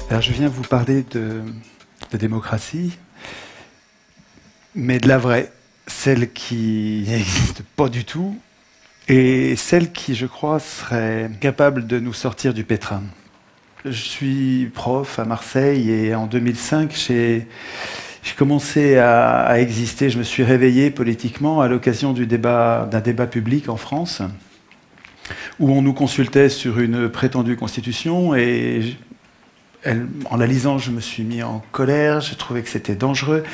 Alors je viens vous parler de démocratie, mais de la vraie, celle qui n'existe pas du tout, et celle qui, je crois, serait capable de nous sortir du pétrin. Je suis prof à Marseille et en 2005, j'ai commencé à exister. Je me suis réveillé politiquement à l'occasion d'un débat public en France, où on nous consultait sur une prétendue constitution et en la lisant, je me suis mis en colère, j'ai trouvé que c'était dangereux.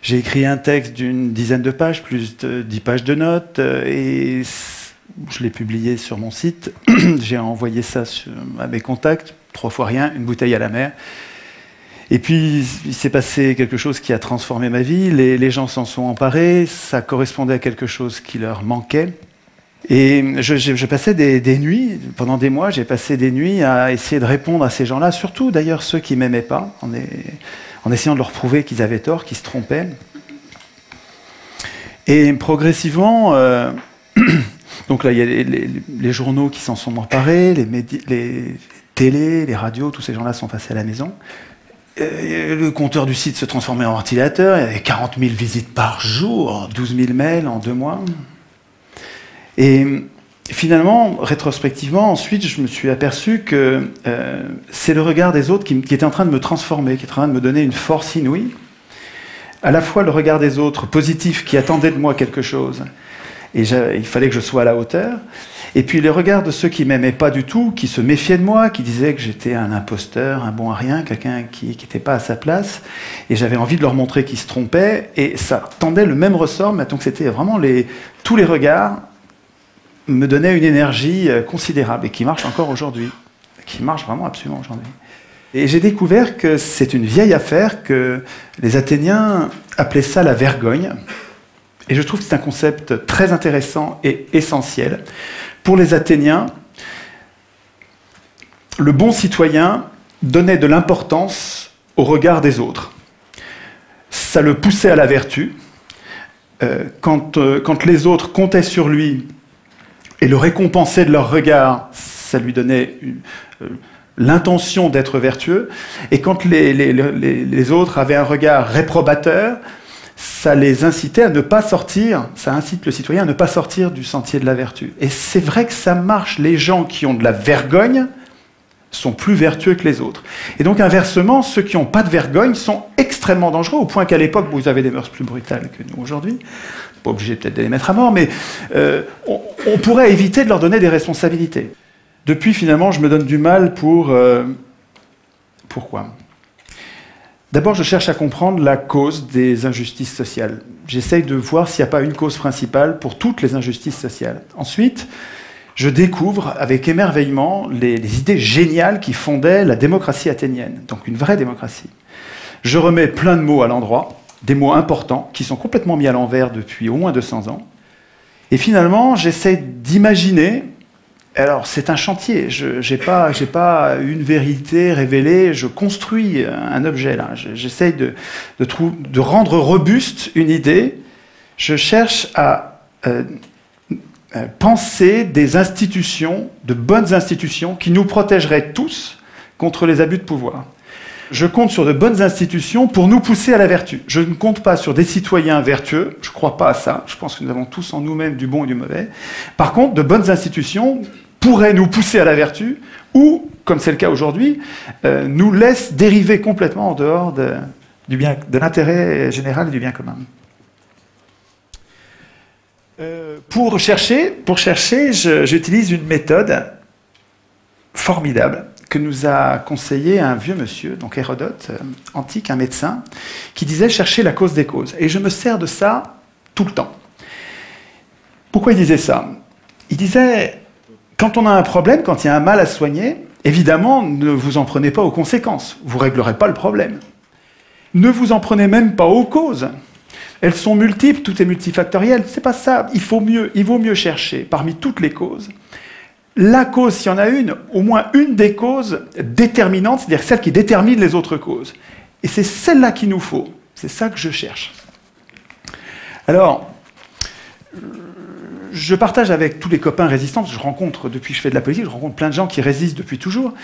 J'ai écrit un texte d'une dizaine de pages, plus de 10 pages de notes, et je l'ai publié sur mon site. J'ai envoyé ça à mes contacts, 3 fois rien, une bouteille à la mer. Et puis, il s'est passé quelque chose qui a transformé ma vie. Les gens s'en sont emparés, ça correspondait à quelque chose qui leur manquait. Et je passais des nuits, pendant des mois, j'ai passé des nuits à essayer de répondre à ces gens-là, surtout d'ailleurs ceux qui ne m'aimaient pas, en essayant de leur prouver qu'ils avaient tort, qu'ils se trompaient. Et progressivement, donc là, il y a les journaux qui s'en sont emparés, les télés, les radios, tous ces gens-là sont passés à la maison. Le compteur du site se transformait en ventilateur, il y avait 40 000 visites par jour, 12 000 mails en 2 mois. Et finalement, rétrospectivement, ensuite, je me suis aperçu que c'est le regard des autres qui était en train de me transformer, qui était en train de me donner une force inouïe. À la fois le regard des autres, positif, qui attendaient de moi quelque chose, et il fallait que je sois à la hauteur. Et puis les regards de ceux qui ne m'aimaient pas du tout, qui se méfiaient de moi, qui disaient que j'étais un imposteur, un bon à rien, quelqu'un qui n'était pas à sa place. Et j'avais envie de leur montrer qu'ils se trompaient. Et ça tendait le même ressort, mais donc c'était vraiment tous les regards me donnait une énergie considérable et qui marche encore aujourd'hui, qui marche vraiment absolument aujourd'hui. Et j'ai découvert que c'est une vieille affaire, que les Athéniens appelaient ça la vergogne. Et je trouve que c'est un concept très intéressant et essentiel. Pour les Athéniens, le bon citoyen donnait de l'importance au regard des autres. Ça le poussait à la vertu. Quand les autres comptaient sur lui, et le récompenser de leur regard, ça lui donnait l'intention d'être vertueux. Et quand les autres avaient un regard réprobateur, ça les incitait à ne pas sortir, ça incite le citoyen à ne pas sortir du sentier de la vertu. Et c'est vrai que ça marche. Les gens qui ont de la vergogne sont plus vertueux que les autres. Et donc inversement, ceux qui n'ont pas de vergogne sont extrêmement dangereux, au point qu'à l'époque, vous avez des mœurs plus brutales que nous aujourd'hui. Pas obligé peut-être de les mettre à mort, mais on pourrait éviter de leur donner des responsabilités. Depuis, finalement, je me donne du mal pour... Pourquoi ? D'abord, je cherche à comprendre la cause des injustices sociales. J'essaye de voir s'il n'y a pas une cause principale pour toutes les injustices sociales. Ensuite, je découvre avec émerveillement les idées géniales qui fondaient la démocratie athénienne, donc une vraie démocratie. Je remets plein de mots à l'endroit, des mots importants qui sont complètement mis à l'envers depuis au moins 200 ans. Et finalement, j'essaie d'imaginer... Alors, c'est un chantier. Je n'ai pas une vérité révélée. Je construis un objet, là. J'essaie de rendre robuste une idée. Je cherche à penser des institutions, de bonnes institutions, qui nous protégeraient tous contre les abus de pouvoir. Je compte sur de bonnes institutions pour nous pousser à la vertu. Je ne compte pas sur des citoyens vertueux, je ne crois pas à ça, je pense que nous avons tous en nous-mêmes du bon et du mauvais. Par contre, de bonnes institutions pourraient nous pousser à la vertu, ou, comme c'est le cas aujourd'hui, nous laissent dériver complètement en dehors de l'intérêt général et du bien commun. Pour chercher, j'utilise une méthode formidable que nous a conseillé un vieux monsieur, donc Hérodote, antique, un médecin, qui disait « chercher la cause des causes ». Et je me sers de ça tout le temps. Pourquoi il disait ça ? Il disait « quand on a un problème, quand il y a un mal à soigner, évidemment, ne vous en prenez pas aux conséquences. Vous ne réglerez pas le problème. Ne vous en prenez même pas aux causes. Elles sont multiples, tout est multifactoriel. C'est pas ça. Il vaut mieux chercher parmi toutes les causes la cause, s'il y en a une, au moins une des causes déterminantes, c'est-à-dire celle qui détermine les autres causes. Et c'est celle-là qu'il nous faut. C'est ça que je cherche. Alors, je partage avec tous les copains résistants, je rencontre, depuis que je fais de la politique, je rencontre plein de gens qui résistent depuis toujours,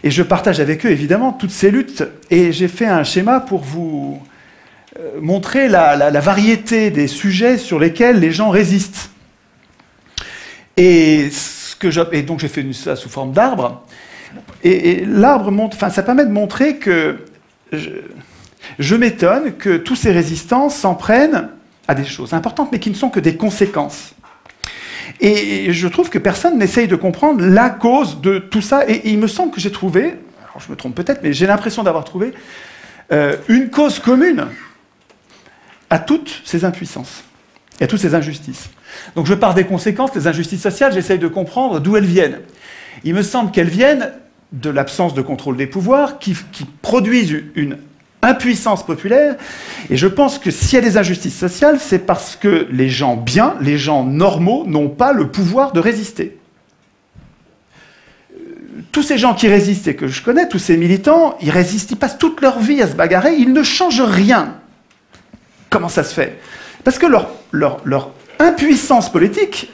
et je partage avec eux, évidemment, toutes ces luttes, et j'ai fait un schéma pour vous montrer la variété des sujets sur lesquels les gens résistent. Et donc j'ai fait ça sous forme d'arbre, et l'arbre montre, enfin, ça permet de montrer que je m'étonne que tous ces résistants s'en prennent à des choses importantes, mais qui ne sont que des conséquences. Et je trouve que personne n'essaye de comprendre la cause de tout ça, et il me semble que j'ai trouvé, alors je me trompe peut-être, mais j'ai l'impression d'avoir trouvé une cause commune à toutes ces impuissances, et à toutes ces injustices. Donc je pars des conséquences, des injustices sociales, j'essaye de comprendre d'où elles viennent. Il me semble qu'elles viennent de l'absence de contrôle des pouvoirs qui produisent une impuissance populaire, et je pense que s'il y a des injustices sociales, c'est parce que les gens bien, les gens normaux, n'ont pas le pouvoir de résister. Tous ces gens qui résistent et que je connais, tous ces militants, ils résistent, ils passent toute leur vie à se bagarrer, ils ne changent rien. Comment ça se fait? Parce que leur impuissance politique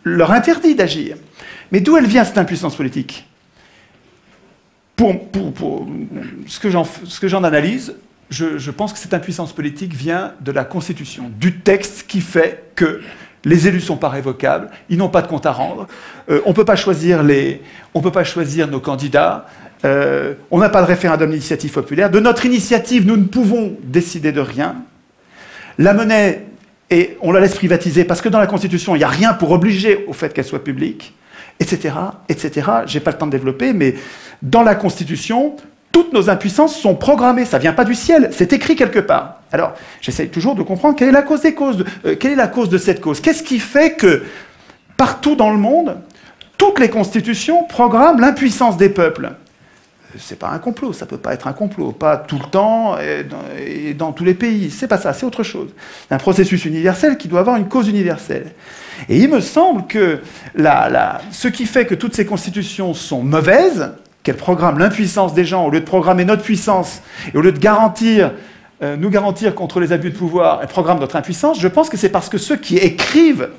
leur interdit d'agir. Mais d'où elle vient, cette impuissance politique? Pour ce que j'en analyse, je pense que cette impuissance politique vient de la Constitution, du texte qui fait que les élus ne sont pas révocables, ils n'ont pas de compte à rendre, on ne peut pas choisir nos candidats, on n'a pas de référendum d'initiative populaire. De notre initiative, nous ne pouvons décider de rien. La monnaie, on la laisse privatiser parce que dans la Constitution, il n'y a rien pour obliger au fait qu'elle soit publique, etc., etc. Je n'ai pas le temps de développer, mais dans la Constitution, toutes nos impuissances sont programmées. Ça ne vient pas du ciel, c'est écrit quelque part. Alors, j'essaye toujours de comprendre quelle est la cause des causes, quelle est la cause de cette cause. Qu'est-ce qui fait que, partout dans le monde, toutes les constitutions programment l'impuissance des peuples? C'est pas un complot, ça peut pas être un complot, pas tout le temps et dans tous les pays. C'est pas ça, c'est autre chose. C'est un processus universel qui doit avoir une cause universelle. Et il me semble que ce qui fait que toutes ces constitutions sont mauvaises, qu'elles programment l'impuissance des gens, au lieu de programmer notre puissance, et au lieu de nous garantir contre les abus de pouvoir, elles programment notre impuissance, je pense que c'est parce que ceux qui écrivent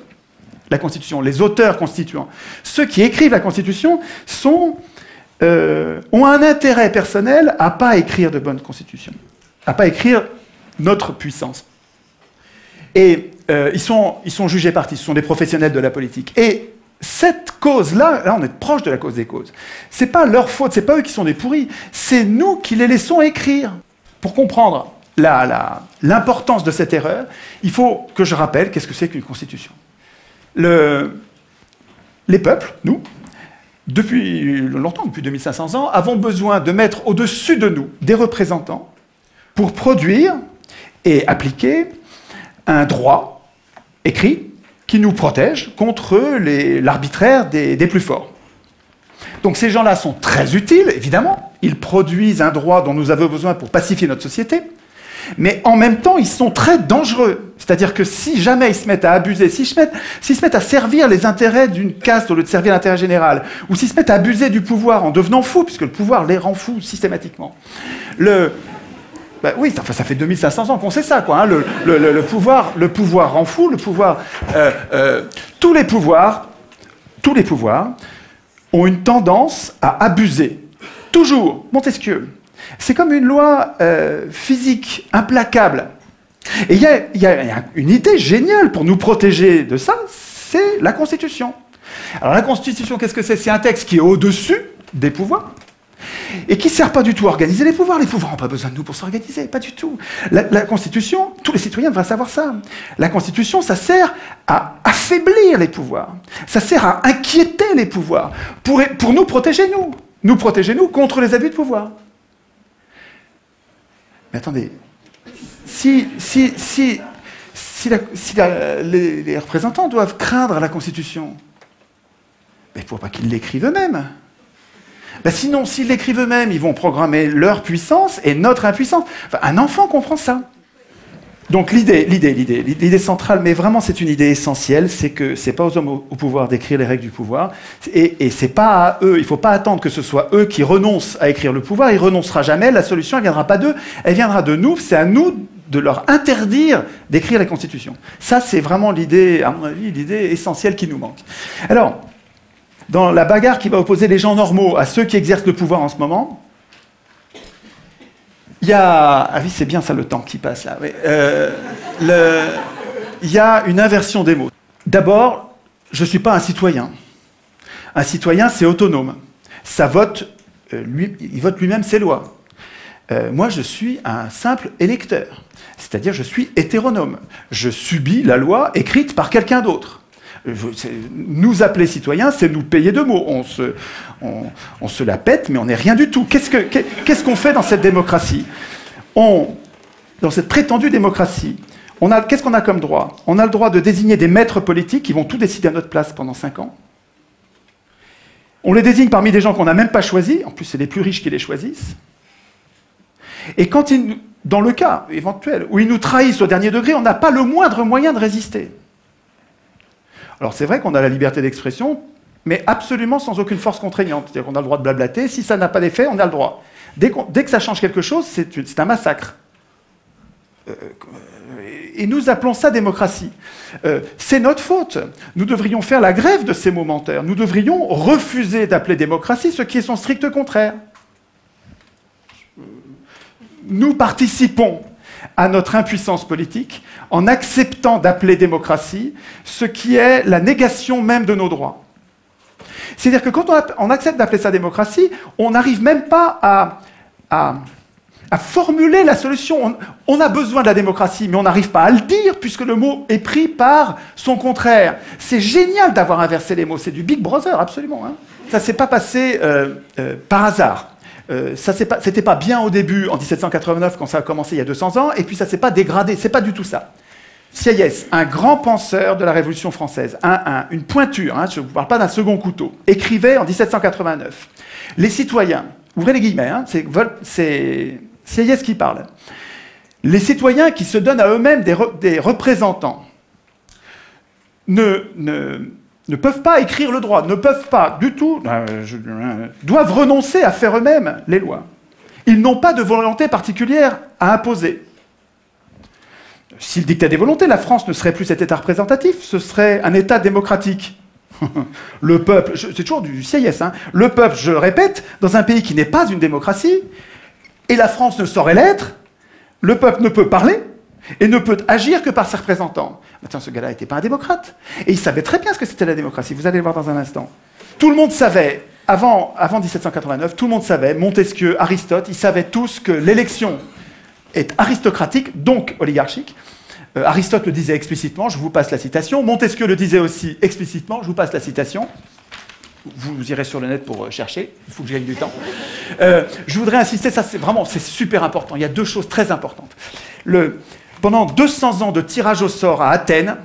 la Constitution, les auteurs constituants, ceux qui écrivent la Constitution ont un intérêt personnel à ne pas écrire de bonnes constitutions, à ne pas écrire notre puissance. Et ils sont jugés partis, ce sont des professionnels de la politique. Et cette cause-là, là on est proche de la cause des causes, c'est pas leur faute, c'est pas eux qui sont des pourris, c'est nous qui les laissons écrire. Pour comprendre l'importance de cette erreur, il faut que je rappelle qu'est-ce que c'est qu'une constitution. Les peuples, nous, depuis longtemps, depuis 2500 ans, avons besoin de mettre au-dessus de nous des représentants pour produire et appliquer un droit écrit qui nous protège contre l'arbitraire des plus forts. Donc ces gens-là sont très utiles, évidemment. Ils produisent un droit dont nous avons besoin pour pacifier notre société. Mais en même temps, ils sont très dangereux. C'est-à-dire que si jamais ils se mettent à abuser, s'ils se mettent à servir les intérêts d'une caste au lieu de servir l'intérêt général, ou s'ils se mettent à abuser du pouvoir en devenant fous, puisque le pouvoir les rend fous systématiquement. Oui, ça fait 2500 ans qu'on sait ça, quoi. Hein. Le pouvoir rend fou, tous les pouvoirs ont une tendance à abuser. Toujours. Montesquieu. C'est comme une loi physique implacable. Et il y a une idée géniale pour nous protéger de ça, c'est la Constitution. Alors la Constitution, qu'est-ce que c'est? C'est un texte qui est au-dessus des pouvoirs et qui ne sert pas du tout à organiser les pouvoirs. Les pouvoirs n'ont pas besoin de nous pour s'organiser, pas du tout. La Constitution, tous les citoyens devraient savoir ça. La Constitution, ça sert à affaiblir les pouvoirs. Ça sert à inquiéter les pouvoirs pour nous protéger, nous. Nous protéger, nous, contre les abus de pouvoir. Mais attendez, si les représentants doivent craindre la Constitution, il ne faut pas qu'ils l'écrivent eux-mêmes. Sinon, s'ils l'écrivent eux-mêmes, ils vont programmer leur puissance et notre impuissance. Enfin, un enfant comprend ça. Donc l'idée centrale, mais vraiment c'est une idée essentielle, c'est que c'est pas aux hommes au pouvoir d'écrire les règles du pouvoir, et c'est pas à eux, il faut pas attendre que ce soit eux qui renoncent à écrire le pouvoir, il renoncera jamais, la solution elle viendra pas d'eux, elle viendra de nous, c'est à nous de leur interdire d'écrire la Constitution. Ça, c'est vraiment l'idée, à mon avis, l'idée essentielle qui nous manque. Alors, dans la bagarre qui va opposer les gens normaux à ceux qui exercent le pouvoir en ce moment, il y a... Ah oui, c'est bien ça le temps qui passe là. Oui. Il y a une inversion des mots. D'abord, je ne suis pas un citoyen. Un citoyen, c'est autonome. Ça vote, il vote lui-même ses lois. Moi, je suis un simple électeur. C'est-à-dire, je suis hétéronome. Je subis la loi écrite par quelqu'un d'autre. Nous appeler citoyens, c'est nous payer de mots. On se la pète, mais on n'est rien du tout. Qu'est-ce qu'on fait dans cette démocratie? Dans cette prétendue démocratie, qu'est-ce qu'on a comme droit? On a le droit de désigner des maîtres politiques qui vont tout décider à notre place pendant 5 ans. On les désigne parmi des gens qu'on n'a même pas choisis. En plus, c'est les plus riches qui les choisissent. Et dans le cas éventuel où ils nous trahissent au dernier degré, on n'a pas le moindre moyen de résister. Alors c'est vrai qu'on a la liberté d'expression, mais absolument sans aucune force contraignante. C'est-à-dire qu'on a le droit de blablater. Si ça n'a pas d'effet, on a le droit. Dès que ça change quelque chose, c'est un massacre. Et nous appelons ça démocratie. C'est notre faute. Nous devrions faire la grève de ces momentaires. Nous devrions refuser d'appeler démocratie ce qui est son strict contraire. Nous participons à notre impuissance politique en acceptant d'appeler démocratie ce qui est la négation même de nos droits. C'est-à-dire que quand on accepte d'appeler ça démocratie, on n'arrive même pas à formuler la solution. On a besoin de la démocratie, mais on n'arrive pas à le dire puisque le mot est pris par son contraire. C'est génial d'avoir inversé les mots. C'est du Big Brother, absolument. Hein. Ça ne s'est pas passé par hasard. C'était pas bien au début, en 1789, quand ça a commencé il y a 200 ans, et puis ça s'est pas dégradé. C'est pas du tout ça. Sieyès, un grand penseur de la Révolution française, une pointure, hein, je ne vous parle pas d'un second couteau, écrivait en 1789. Les citoyens, ouvrez les guillemets, hein, c'est Sieyès qui parle. Les citoyens qui se donnent à eux-mêmes des représentants ne peuvent pas écrire le droit, ne peuvent pas du tout, doivent renoncer à faire eux-mêmes les lois. Ils n'ont pas de volonté particulière à imposer. S'ils dictaient des volontés, la France ne serait plus cet État représentatif, ce serait un État démocratique. Le peuple, c'est toujours du Sieyès, hein, le peuple, je le répète, dans un pays qui n'est pas une démocratie, et la France ne saurait l'être, le peuple ne peut parler, et ne peut agir que par ses représentants. Attends, ce gars-là n'était pas un démocrate. Et il savait très bien ce que c'était la démocratie. Vous allez le voir dans un instant. Tout le monde savait, avant 1789, tout le monde savait, Montesquieu, Aristote, ils savaient tous que l'élection est aristocratique, donc oligarchique. Aristote le disait explicitement, je vous passe la citation. Montesquieu le disait aussi explicitement, je vous passe la citation. Vous irez sur le net pour chercher, il faut que j'aille du temps. Je voudrais insister, ça c'est super important. Il y a 2 choses très importantes. Pendant 200 ans de tirage au sort à Athènes,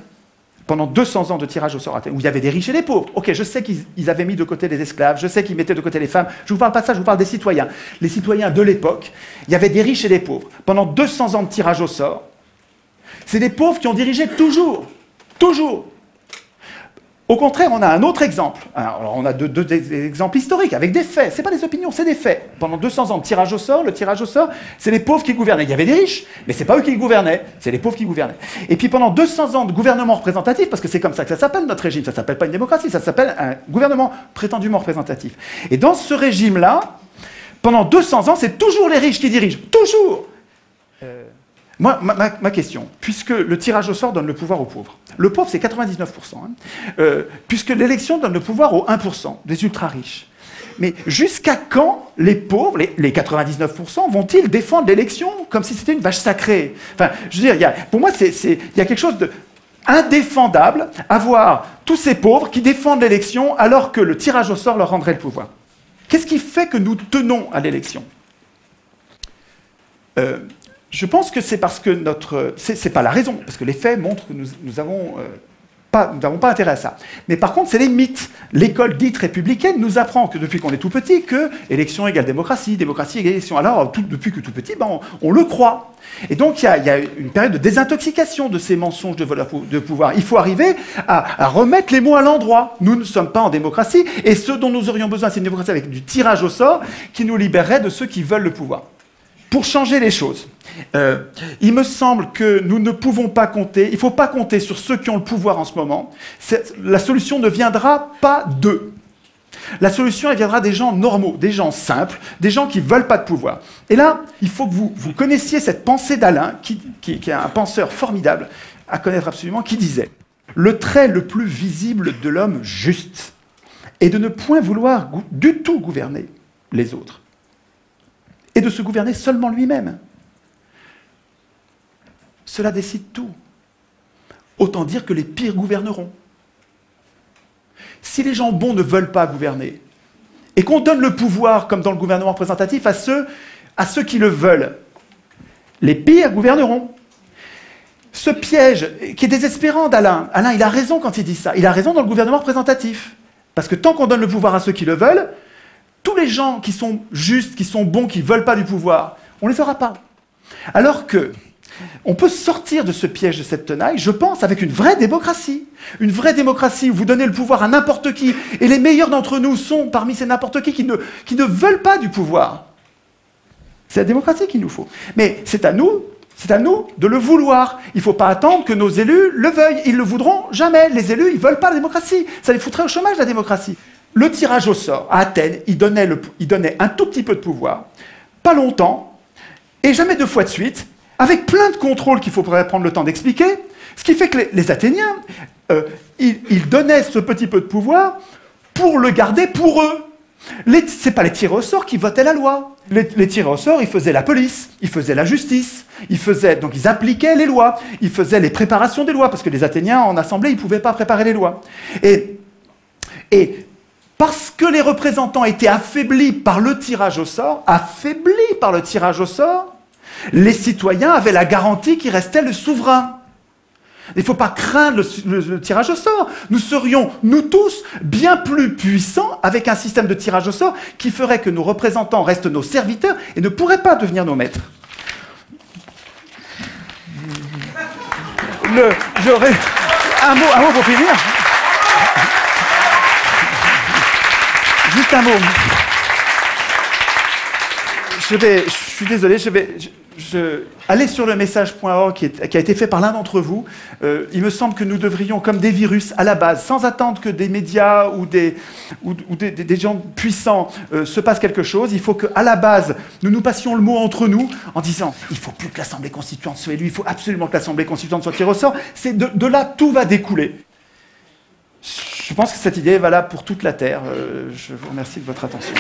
où il y avait des riches et des pauvres. Ok, je sais qu'ils avaient mis de côté les esclaves, je sais qu'ils mettaient de côté les femmes. Je ne vous parle pas de ça, je vous parle des citoyens. Les citoyens de l'époque, il y avait des riches et des pauvres. Pendant 200 ans de tirage au sort, c'est des pauvres qui ont dirigé toujours. Toujours. Au contraire, on a un autre exemple. Alors, on a deux exemples historiques, avec des faits. Ce n'est pas des opinions, c'est des faits. Pendant 200 ans de tirage au sort, le tirage au sort, c'est les pauvres qui gouvernaient. Il y avait des riches, mais ce n'est pas eux qui gouvernaient, c'est les pauvres qui gouvernaient. Et puis pendant 200 ans de gouvernement représentatif, parce que c'est comme ça que ça s'appelle notre régime, ça ne s'appelle pas une démocratie, ça s'appelle un gouvernement prétendument représentatif. Et dans ce régime-là, pendant 200 ans, c'est toujours les riches qui dirigent. Toujours. Moi, ma question, puisque le tirage au sort donne le pouvoir aux pauvres, le pauvre c'est 99%, hein, puisque l'élection donne le pouvoir aux 1%, des ultra-riches, mais jusqu'à quand les pauvres, les 99%, vont-ils défendre l'élection comme si c'était une vache sacrée? Enfin, je veux dire, pour moi, il y a quelque chose d'indéfendable à voir tous ces pauvres qui défendent l'élection alors que le tirage au sort leur rendrait le pouvoir. Qu'est-ce qui fait que nous tenons à l'élection? Je pense que c'est parce que c'est pas la raison, parce que les faits montrent que nous n'avons pas intérêt à ça. Mais par contre, c'est les mythes. L'école dite républicaine nous apprend que depuis qu'on est tout petit, que élection égale démocratie, démocratie égale élection. Alors, depuis que tout petit, on le croit. Et donc, il y a une période de désintoxication de ces mensonges de pouvoir. Il faut arriver à remettre les mots à l'endroit. Nous ne sommes pas en démocratie, et ce dont nous aurions besoin, c'est une démocratie avec du tirage au sort qui nous libérerait de ceux qui veulent le pouvoir. pour changer les choses, il me semble que nous ne pouvons pas compter, il ne faut pas compter sur ceux qui ont le pouvoir en ce moment. La solution ne viendra pas d'eux. La solution, elle viendra des gens normaux, des gens simples, des gens qui ne veulent pas de pouvoir. Et là, il faut que vous connaissiez cette pensée d'Alain, qui est un penseur formidable, à connaître absolument, qui disait « Le trait le plus visible de l'homme juste est de ne point vouloir du tout gouverner les autres, et de se gouverner seulement lui-même. Cela décide tout. Autant dire que les pires gouverneront. Si les gens bons ne veulent pas gouverner, et qu'on donne le pouvoir, comme dans le gouvernement représentatif, à ceux qui le veulent, les pires gouverneront. Ce piège qui est désespérant d'Alain, Alain, il a raison quand il dit ça, il a raison dans le gouvernement représentatif. Parce que tant qu'on donne le pouvoir à ceux qui le veulent, tous les gens qui sont justes, qui sont bons, qui ne veulent pas du pouvoir, on ne les aura pas. Alors que on peut sortir de ce piège de cette tenaille, je pense, avec une vraie démocratie. Une vraie démocratie où vous donnez le pouvoir à n'importe qui, et les meilleurs d'entre nous sont parmi ces n'importe qui ne veulent pas du pouvoir. C'est la démocratie qu'il nous faut. Mais c'est à nous de le vouloir. Il ne faut pas attendre que nos élus le veuillent. Ils ne le voudront jamais. Les élus, ils ne veulent pas la démocratie. Ça les foutrait au chômage, la démocratie. Le tirage au sort, à Athènes, il donnait un tout petit peu de pouvoir, pas longtemps, et jamais 2 fois de suite, avec plein de contrôles qu'il faudrait prendre le temps d'expliquer, ce qui fait que les Athéniens, ils donnaient ce petit peu de pouvoir pour le garder pour eux. Ce n'est pas les tirés au sort qui votaient la loi. Les tirés au sort, ils faisaient la police, ils faisaient la justice, donc ils appliquaient les lois, ils faisaient les préparations des lois, parce que les Athéniens, en assemblée, ils ne pouvaient pas préparer les lois. Et parce que les représentants étaient affaiblis par le tirage au sort, les citoyens avaient la garantie qu'il restait le souverain. Il ne faut pas craindre le tirage au sort. Nous serions, nous tous, bien plus puissants avec un système de tirage au sort qui ferait que nos représentants restent nos serviteurs et ne pourraient pas devenir nos maîtres. Un mot pour finir. Juste un mot. Je suis désolé, allez sur le message.org qui a été fait par l'un d'entre vous. Il me semble que nous devrions, comme des virus, à la base, sans attendre que des médias ou des gens puissants se passent quelque chose, il faut qu'à la base, nous passions le mot entre nous en disant « il ne faut plus que l'Assemblée constituante soit élue, il faut absolument que l'Assemblée constituante soit tirée au sort ». De là, tout va découler. Je pense que cette idée est valable pour toute la Terre. Je vous remercie de votre attention.